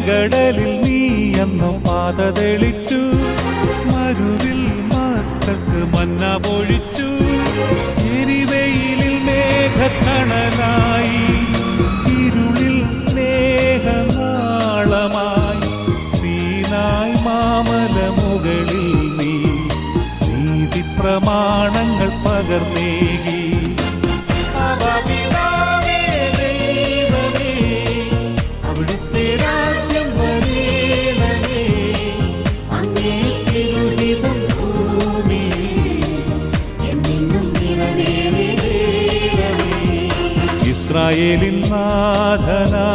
ചെങ്കടലിൽ നീ അന്നു പാത തെളിച്ചു, മരുവിൽ മക്കൾക്ക് മന്ന പൊഴിച്ചു. എരിവെയിലിൽ മേഘക്കണലായി, ഇരുളിൽ സ്നേഹനാളമായി, സീനായ് മാമല മുകളിൽ നീ നീതി പ്രമാണങ്ങൾ പകർന്നേകി. അവിടുത്തെ രാജ്യം വരേണമേ, അങ്ങേ തിരുഹിതം ഭൂമിയിൽ എന്നെന്നും നിറവേറേണമേ. ഇസ്രായേലിൻ നാഥനാ